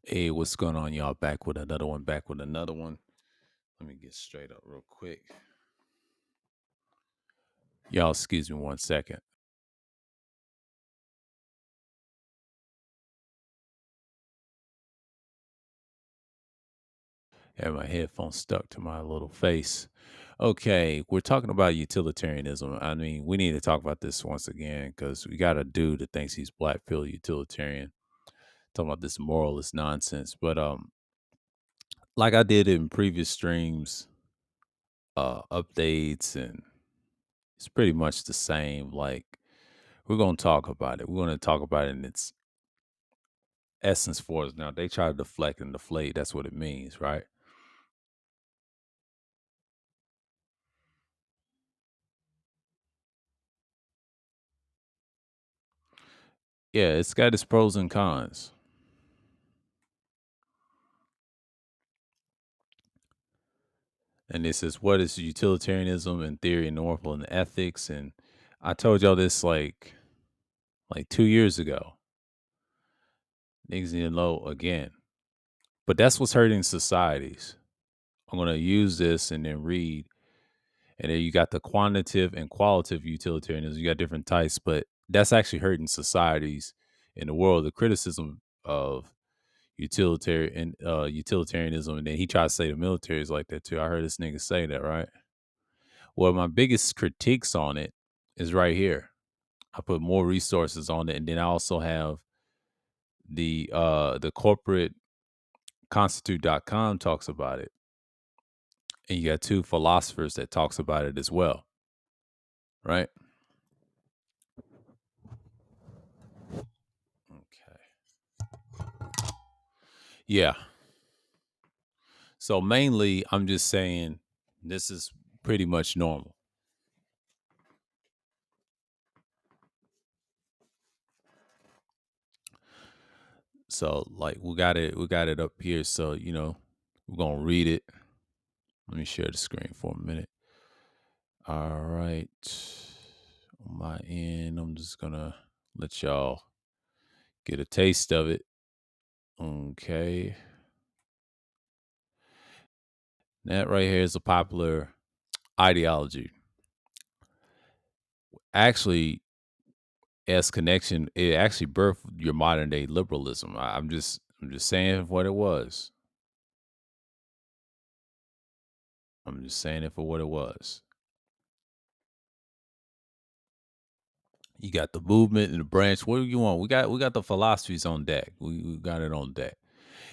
Hey, what's going on, y'all? Back with another one. Back with another one. Let me get straight up real quick. Y'all, excuse me 1 second. Have my headphones stuck to my little face. Okay, we're talking about utilitarianism. I mean, we need to talk about this once again because we got a dude that thinks he's black pill utilitarian talking about this moralist nonsense. But like I did in previous streams, updates, and it's pretty much the same. Like we're gonna talk about it. We're gonna talk about it in its essence for us. Now they try to deflect and deflate. That's what it means, right? Yeah, it's got its pros and cons. And this is what is utilitarianism and theory and moral and ethics. And I told y'all this like 2 years ago. Niggas need to know again. But that's what's hurting societies. I'm gonna use this and then read. And then you got the quantitative and qualitative utilitarianism. You got different types, but that's actually hurting societies in the world. The criticism of utilitarianism, and then he tried to say the military is like that too. I heard this nigga say that, right? Well, my biggest critiques on it is right here. I put more resources on it, and then I also have the corporate constitute.com talks about it. And you got two philosophers that talks about it as well, right? Okay. Yeah. So mainly I'm just saying this is pretty much normal. So like we got it up here. So, we're gonna read it. Let me share the screen for a minute. All right. On my end, I'm just gonna let y'all get a taste of it. Okay. That right here is a popular ideology. Actually, as connection, it actually birthed your modern day liberalism. I'm just saying what it was. I'm just saying it for what it was. You got the movement and the branch. What do you want? We got the philosophies on deck. We got it on deck.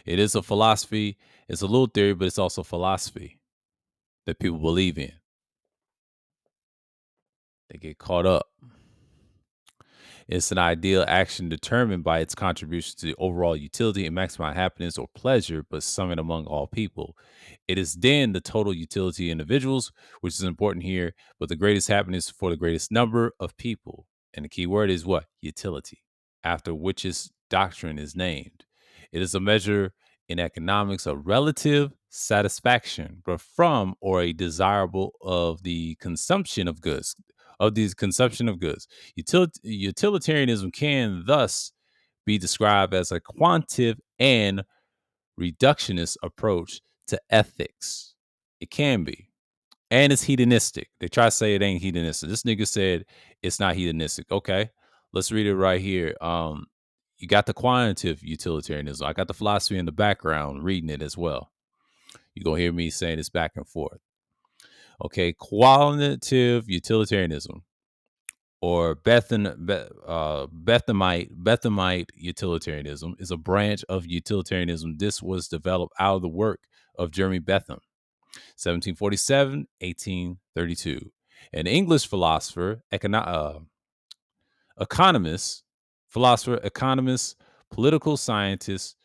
It is a philosophy. It's a little theory, but it's also philosophy that people believe in. They get caught up. It's an ideal action determined by its contribution to the overall utility and maximize happiness or pleasure, but summoned among all people. It is then the total utility of individuals, which is important here, but the greatest happiness for the greatest number of people. And the key word is what? Utility, after which its doctrine is named. It is a measure in economics of relative satisfaction, but from or a desirable of the consumption of goods, of these consumption of goods. Utilitarianism can thus be described as a quantitative and reductionist approach to ethics. It can be. And it's hedonistic. They try to say it ain't hedonistic. This nigga said it's not hedonistic. Okay, let's read it right here. You got the quantitative utilitarianism. I got the philosophy in the background reading it as well. You're going to hear me saying this back and forth. Okay, qualitative utilitarianism or Bethamite utilitarianism is a branch of utilitarianism. This was developed out of the work of Jeremy Bentham, 1747, 1832, an English economist, economist, political scientist,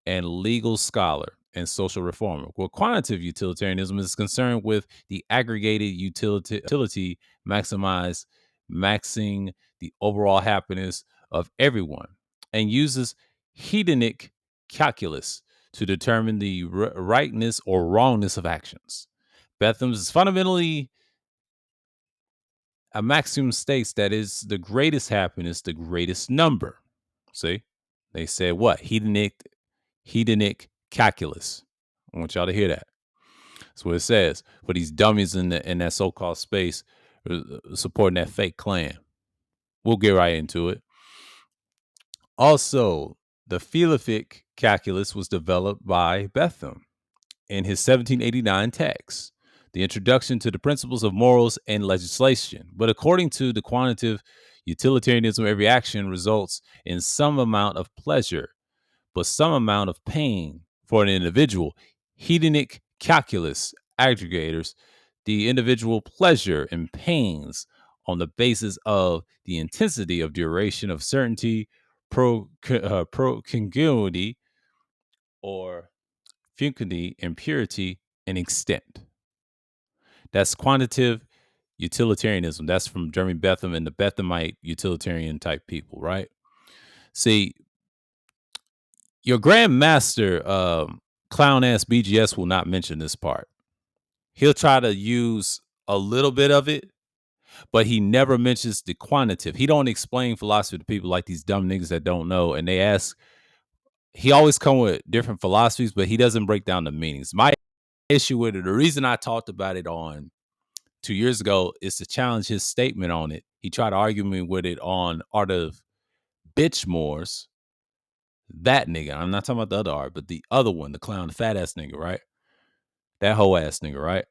and legal scholar and social reformer. Well, quantitative utilitarianism is concerned with the aggregated utility maxing the overall happiness of everyone and uses hedonic calculus to determine the rightness or wrongness of actions. Bentham's is fundamentally a maximum states that is the greatest happiness, the greatest number. See, they said what? Hedonic hedonic calculus. I want y'all to hear that. That's what it says for these dummies in that so-called space supporting that fake clan. We'll get right into it. Also, the philosophic calculus was developed by Bentham in his 1789 text, The Introduction to the Principles of Morals and Legislation. But according to the quantitative utilitarianism, every action results in some amount of pleasure, but some amount of pain for an individual. Hedonic calculus aggregators the individual pleasure and pains on the basis of the intensity of duration of certainty, procongruity, or fecundity, impurity, and extent. That's quantitative utilitarianism. That's from Jeremy Bentham and the Benthamite utilitarian type people, right? See, your grandmaster, clown ass BGS, will not mention this part. He'll try to use a little bit of it, but he never mentions the quantitative. He don't explain philosophy to people like these dumb niggas that don't know. And they ask, he always come with different philosophies, but he doesn't break down the meanings. My issue with it, the reason I talked about it on 2 years ago is to challenge his statement on it. He tried to argue me with it on Art of Bitchmore's. That nigga. I'm not talking about the other art, but the other one, the clown, the fat ass nigga, right? That whole ass nigga, right?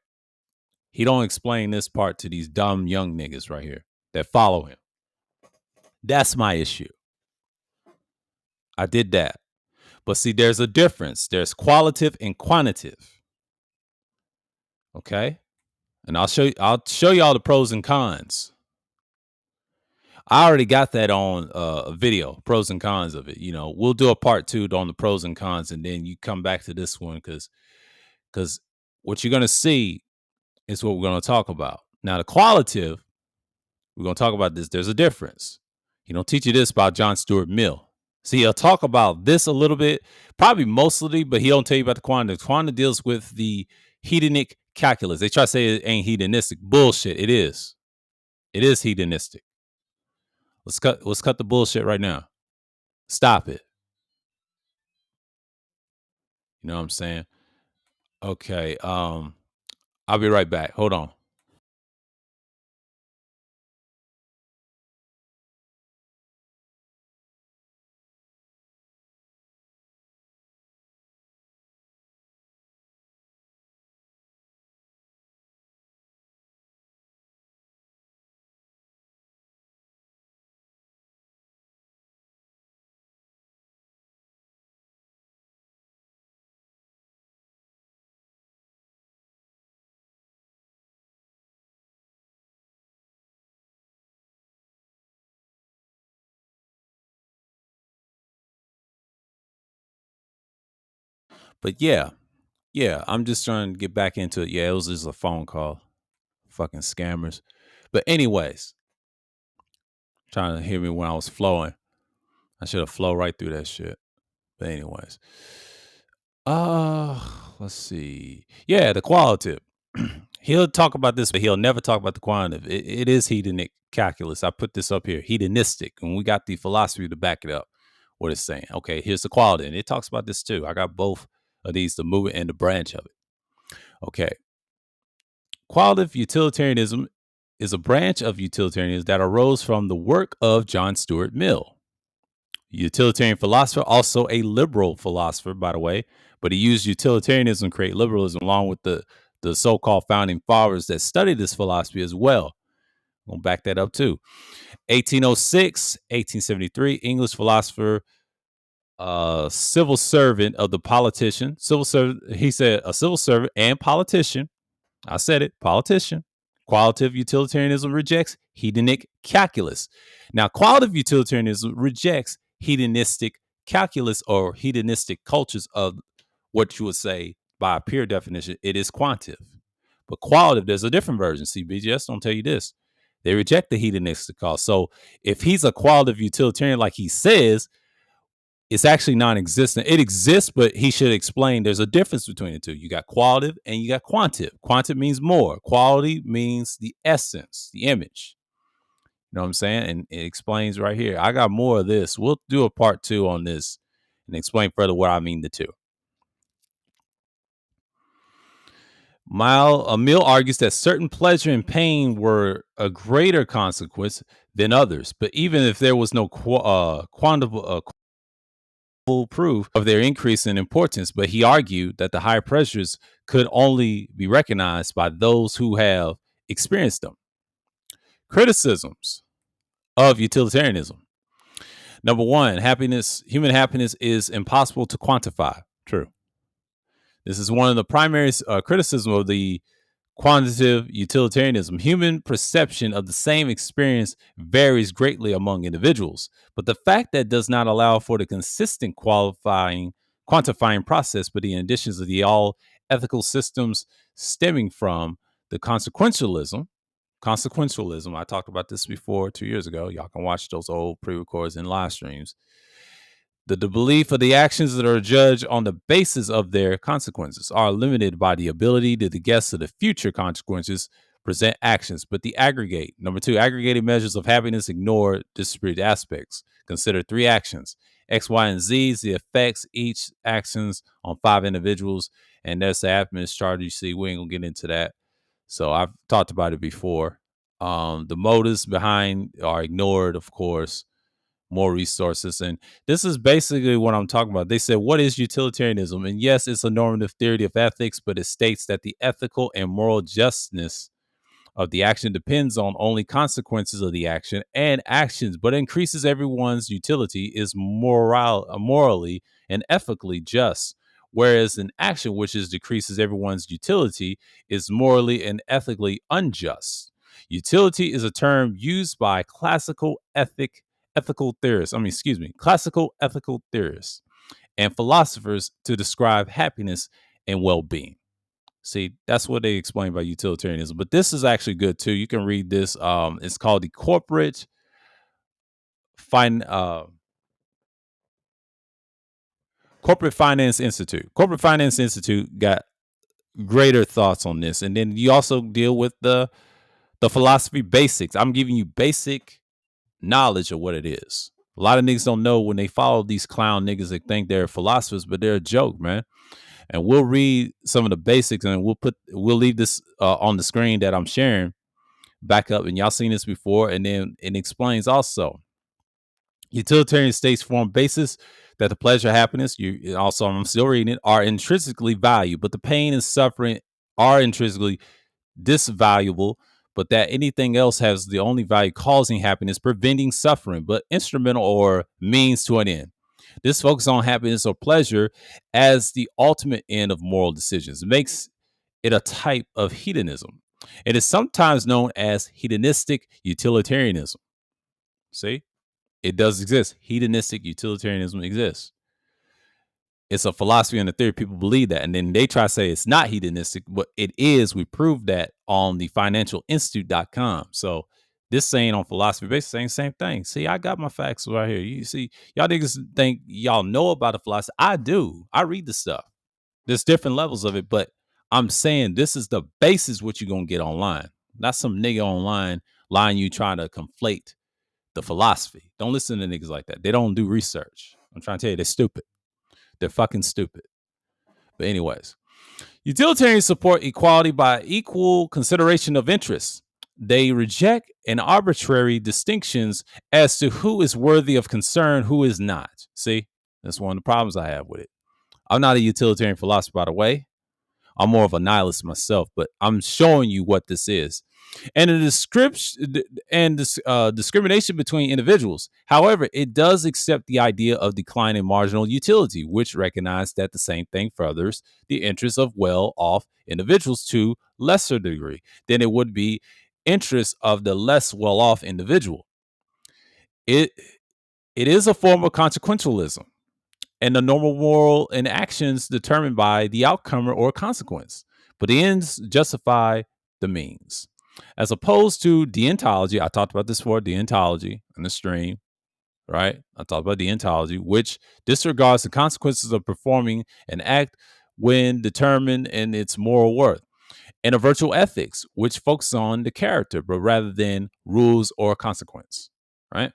He don't explain this part to these dumb young niggas right here that follow him. That's my issue. I did that. But see, there's a difference. There's qualitative and quantitative. Okay? And I'll show y'all the pros and cons. I already got that on a video, pros and cons of it. You know, we'll do a part 2 on the pros and cons, and then you come back to this one because what you're gonna see is what we're gonna talk about. Now, the qualitative, we're gonna talk about this. There's a difference. He don't teach you this about John Stuart Mill. See, he'll talk about this a little bit, probably mostly, but he don't tell you about the quantitative. The quantitative deals with the hedonic calculus. They try to say it ain't hedonistic. Bullshit. It is. It is hedonistic. Let's cut the bullshit right now. Stop it. You know what I'm saying? Okay. I'll be right back. Hold on. But yeah, I'm just trying to get back into it. Yeah, it was just a phone call. Fucking scammers. But anyways, trying to hear me when I was flowing. I should have flowed right through that shit. But anyways. Uh let's see. Yeah, the qualitative. He'll talk about this, but he'll never talk about the quantitative. It is hedonic calculus. I put this up here. Hedonistic. And we got the philosophy to back it up. What it's saying. Okay, here's the quality. And it talks about this too. I got both of these, the movement and the branch of it. Okay. Qualitative utilitarianism is a branch of utilitarianism that arose from the work of John Stuart Mill. Utilitarian philosopher, also a liberal philosopher, by the way, but he used utilitarianism to create liberalism along with the so-called founding fathers that studied this philosophy as well. I'm going to back that up too. 1806, 1873, English philosopher, civil servant of the politician, civil servant, he said a civil servant and politician. I said it, politician. Qualitative utilitarianism rejects hedonic calculus. Now, qualitative utilitarianism rejects hedonistic calculus or hedonistic cultures of what you would say by a pure definition, it is quantitative. But qualitative, there's a different version. See, BGS don't tell you this. They reject the hedonistic cause. So if he's a qualitative utilitarian like he says, it's actually non-existent. It exists, but he should explain there's a difference between the two. You got qualitative and you got quantitative. Quantitative means more. Quality means the essence, the image. You know what I'm saying? And it explains right here. I got more of this. We'll do a part 2 on this and explain further what I mean the two. Mill argues that certain pleasure and pain were a greater consequence than others, but even if there was no quantifiable proof of their increase in importance, but he argued that the higher pressures could only be recognized by those who have experienced them. Criticisms of utilitarianism. Number one, human happiness is impossible to quantify. True. This is one of the primary criticism of the quantitative utilitarianism. Human perception of the same experience varies greatly among individuals, but the fact that does not allow for the consistent quantifying process, but the additions of the all ethical systems stemming from the consequentialism. Consequentialism. I talked about this before 2 years ago. Y'all can watch those old pre-records and live streams. The belief of the actions that are judged on the basis of their consequences are limited by the ability to the guess of the future consequences present actions, but the aggregate. Number two, aggregated measures of happiness ignore disparate aspects. Consider three actions, X, Y, and Z's, the effects each actions on five individuals, and that's the happiness chart you see. We ain't gonna get into that. So I've talked about it before. The motives behind are ignored, of course, more resources. And this is basically what I'm talking about. They said, what is utilitarianism? And yes, it's a normative theory of ethics, but it states that the ethical and moral justness of the action depends on only consequences of the action and actions, but increases everyone's utility is morally and ethically just. Whereas an action which is decreases everyone's utility is morally and ethically unjust. Utility is a term used by classical ethical theorists and philosophers to describe happiness and well-being. See, that's what they explain by utilitarianism. But this is actually good too. You can read this. It's called the fin- uh, Corporate Finance Institute. Corporate Finance Institute got greater thoughts on this, and then you also deal with the philosophy basics. I'm giving you basic knowledge of what it is. A lot of niggas don't know when they follow these clown niggas that think they're philosophers, but they're a joke, man. And we'll read some of the basics, and we'll leave this on the screen that I'm sharing back up, and y'all seen this before, and then it explains also utilitarian states form basis that the pleasure, happiness, you also, I'm still reading it, are intrinsically valued, but the pain and suffering are intrinsically disvaluable, but that anything else has the only value causing happiness, preventing suffering, but instrumental or means to an end. This focus on happiness or pleasure as the ultimate end of moral decisions makes it a type of hedonism. It is sometimes known as hedonistic utilitarianism. See, it does exist. Hedonistic utilitarianism exists. It's a philosophy and a theory. People believe that. And then they try to say it's not hedonistic, but it is. We proved that on the financialinstitute.com. So this saying on philosophy based saying the same thing. See, I got my facts right here. You see, y'all niggas think y'all know about the philosophy. I do. I read the stuff. There's different levels of it, but I'm saying this is the basis what you're gonna get online. Not some nigga online lying you trying to conflate the philosophy. Don't listen to niggas like that. They don't do research. I'm trying to tell you, they're stupid. They're fucking stupid. But anyways, utilitarians support equality by equal consideration of interests. They reject an arbitrary distinctions as to who is worthy of concern, who is not. See, that's one of the problems I have with it. I'm not a utilitarian philosopher, by the way. I'm more of a nihilist myself, but I'm showing you what this is. And the description and this discrimination between individuals. However, it does accept the idea of decline in marginal utility, which recognizes that the same thing furthers the interests of well-off individuals to lesser degree than it would be interests of the less well-off individual. It it is a form of consequentialism and the normal moral and actions determined by the outcome or consequence. But the ends justify the means. As opposed to deontology, I talked about this before, deontology in the stream, right? I talked about deontology, which disregards the consequences of performing an act when determined in its moral worth. And a virtual ethics, which focuses on the character, but rather than rules or consequence, right?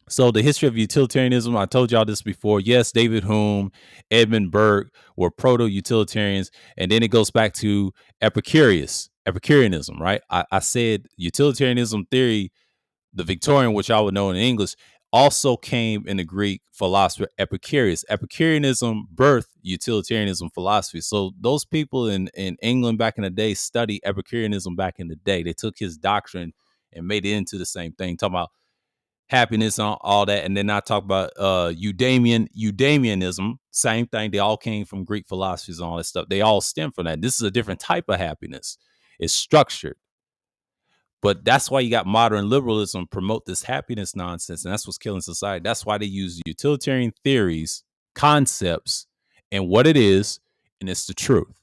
So the history of utilitarianism, I told y'all this before. Yes, David Hume, Edmund Burke were proto-utilitarians, and then it goes back to Epicureanism, right? I said utilitarianism theory, the Victorian, which I would know in English, also came in the Greek philosopher Epicurus. Epicureanism birthed utilitarianism philosophy. So those people in England back in the day studied Epicureanism back in the day. They took his doctrine and made it into the same thing, talking about happiness and all that. And then I talk about Eudemianism, same thing. They all came from Greek philosophies and all that stuff. They all stem from that. This is a different type of happiness. It's structured. But that's why you got modern liberalism promote this happiness nonsense, and that's what's killing society. That's why they use utilitarian theories, concepts, and what it is, and it's the truth.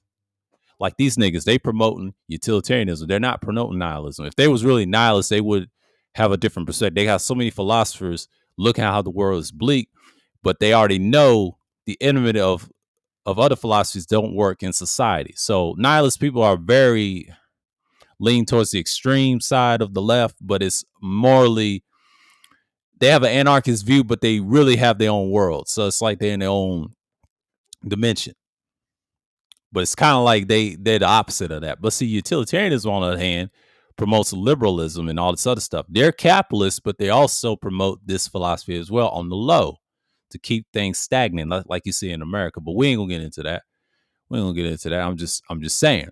Like these niggas, they promoting utilitarianism. They're not promoting nihilism. If they was really nihilists, they would have a different perspective. They got so many philosophers looking at how the world is bleak, but they already know the enemy of other philosophies don't work in society. So nihilist people are very lean towards the extreme side of the left, but it's morally, they have an anarchist view, but they really have their own world. So it's like they're in their own dimension. But it's kind of like they're the opposite of that. But see, utilitarianism on the other hand promotes liberalism and all this other stuff. They're capitalists, but they also promote this philosophy as well on the low to keep things stagnant, like you see in America. But we ain't gonna get into that. We ain't gonna get into that. I'm just saying.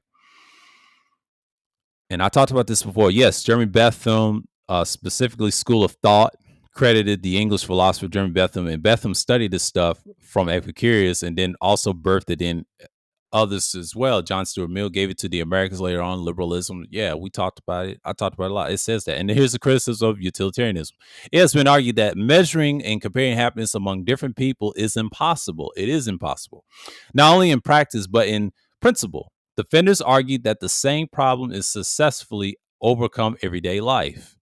And I talked about this before. Yes, Jeremy Bentham, specifically School of Thought, credited the English philosopher Jeremy Bentham, and Bentham studied this stuff from Epicurus and then also birthed it in others as well. John Stuart Mill gave it to the Americans later on, liberalism. Yeah, we talked about it. I talked about it a lot. It says that. And here's the criticism of utilitarianism. It has been argued that measuring and comparing happiness among different people is impossible. It is impossible, not only in practice, but in principle. Defenders argued that the same problem is successfully overcome everyday life,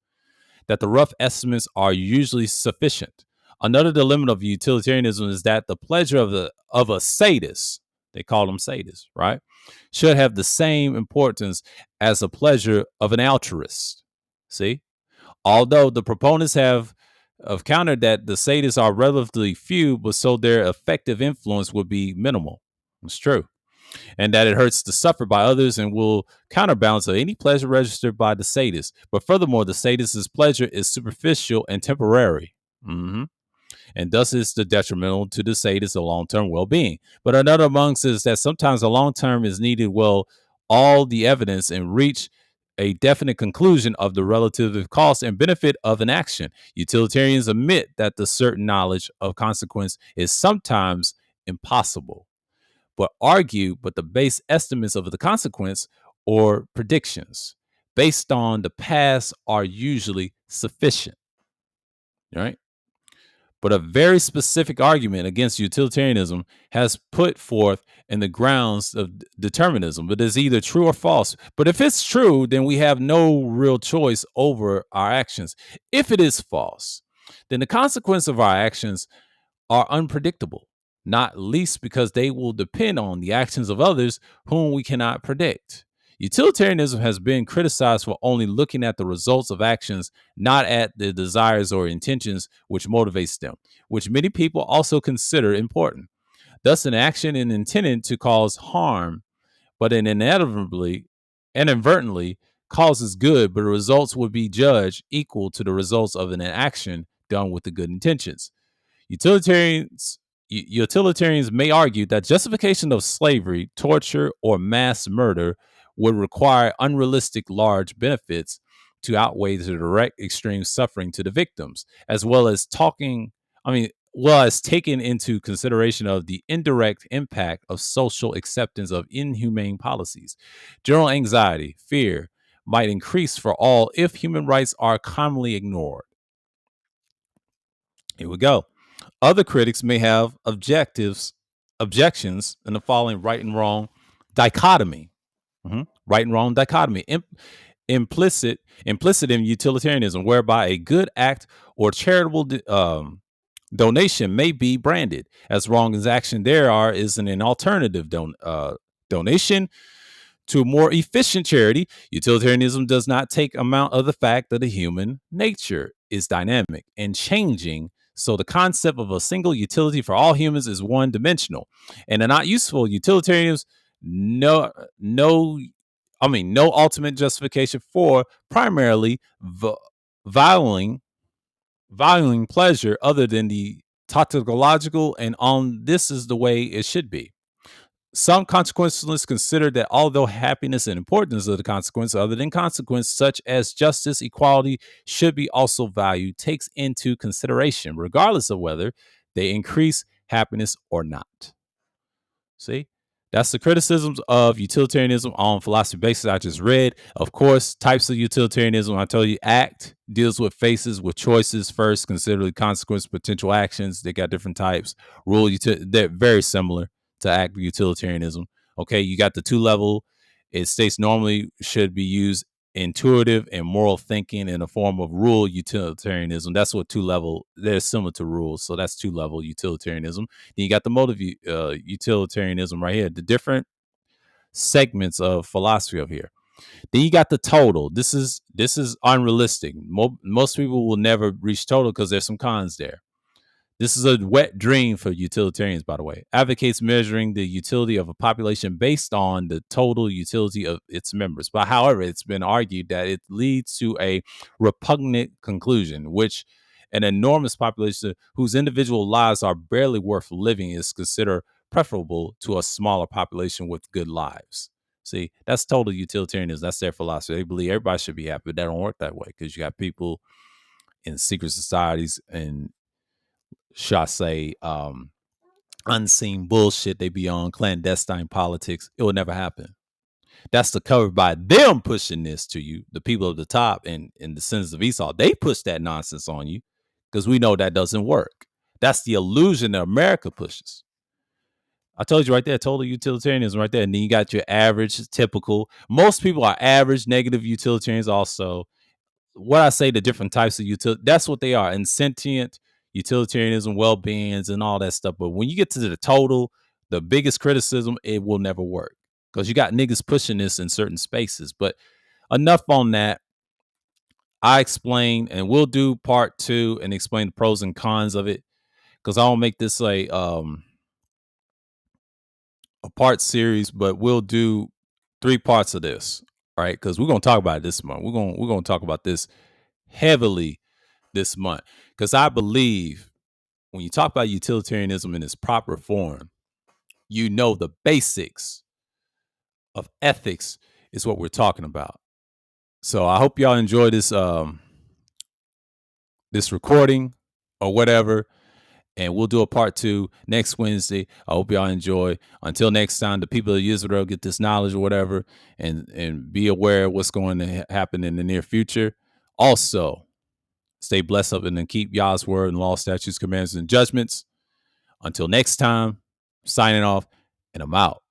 that the rough estimates are usually sufficient. Another dilemma of utilitarianism is that the pleasure of a sadist, they call them sadists, right, should have the same importance as the pleasure of an altruist. See? Although the proponents have countered that the sadists are relatively few, but so their effective influence would be minimal. It's true. And that it hurts to suffer by others and will counterbalance any pleasure registered by the sadist. But furthermore, the sadist's pleasure is superficial and temporary. Mhm. And thus is the detrimental to the sadist's long-term well-being. But another amongst is that sometimes the long-term is needed well all the evidence and reach a definite conclusion of the relative cost and benefit of an action. Utilitarians admit that the certain knowledge of consequence is sometimes impossible, but argue but the base estimates of the consequence or predictions based on the past are usually sufficient, right? But a very specific argument against utilitarianism has put forth in the grounds of determinism. But it's either true or false. But if it's true, then we have no real choice over our actions. If it is false, then the consequence of our actions are unpredictable, not least because they will depend on the actions of others whom we cannot predict. Utilitarianism has been criticized for only looking at the results of actions, not at the desires or intentions which motivates them, which many people also consider important. Thus, an action is intended to cause harm, but it inadvertently causes good, but the results would be judged equal to the results of an action done with the good intentions. Utilitarians Utilitarians may argue that justification of slavery, torture, or mass murder would require unrealistic large benefits to outweigh the direct extreme suffering to the victims, as well as taking into consideration of the indirect impact of social acceptance of inhumane policies. General anxiety, fear might increase for all if human rights are commonly ignored. Here we go. Other critics may have objections in the following right and wrong dichotomy. Right and wrong dichotomy. Implicit in utilitarianism, whereby a good act or charitable donation may be branded as wrong as action there are is an alternative donation to more efficient charity. Utilitarianism does not take account of the fact of the human nature. is dynamic and changing. So the concept of a single utility for all humans is one dimensional, and they're not useful. Utilitarians no no no ultimate justification for primarily valuing valuing pleasure other than the tautological, and on this is the way it should be. Some consequentialists consider that although happiness and importance of the consequence, other than consequence, such as justice, equality, should be also valued, takes into consideration, regardless of whether they increase happiness or not. See? That's the criticisms of utilitarianism on philosophy basis I just read. Of course, types of utilitarianism, I told you, ACT deals with faces with choices first, consider the consequence, potential actions. They got different types. They're very similar to ACT utilitarianism. Okay, you got the two level. It states normally should be used intuitive and moral thinking in a form of rule utilitarianism. That's what two level, they're similar to rules. So that's two level utilitarianism. Then you got the motive utilitarianism right here, the different segments of philosophy of here. Then you got the total. This is unrealistic. Most people will never reach total because there's some cons there. This is a wet dream for utilitarians, by the way. Advocates measuring the utility of a population based on the total utility of its members. But however, it's been argued that it leads to a repugnant conclusion, which an enormous population whose individual lives are barely worth living is considered preferable to a smaller population with good lives. See, that's total utilitarianism. That's their philosophy. They believe everybody should be happy, but that don't work that way because you got people in secret societies and shall I say, unseen bullshit they be on, clandestine politics. It will never happen. That's the cover by them pushing this to you, the people at the top and the sins of Esau. They push that nonsense on you because we know that doesn't work. That's the illusion that America pushes. I told you right there, total utilitarianism right there. And then you got your average, typical. Most people are average, negative utilitarians also. What I say, the different types of utility, that's what they are. And sentient utilitarianism, well-beings, and all that stuff. But when you get to the total, the biggest criticism, it will never work because you got niggas pushing this in certain spaces. But enough on that. I explain, and we'll do part 2 and explain the pros and cons of it because I don't make this a part series, but we'll do 3 parts of this, right? Because we're gonna talk about it this month. We're gonna talk about this heavily this month because I believe when you talk about utilitarianism in its proper form, you know the basics of ethics is what we're talking about. So I hope y'all enjoy this recording or whatever, and we'll do a part 2 next Wednesday. I hope y'all enjoy. Until next time, the people of Israel get this knowledge or whatever, and be aware of what's going to happen in the near future. Also, stay blessed up and then keep Yah's word and law, statutes, commands, and judgments. Until next time, signing off, and I'm out.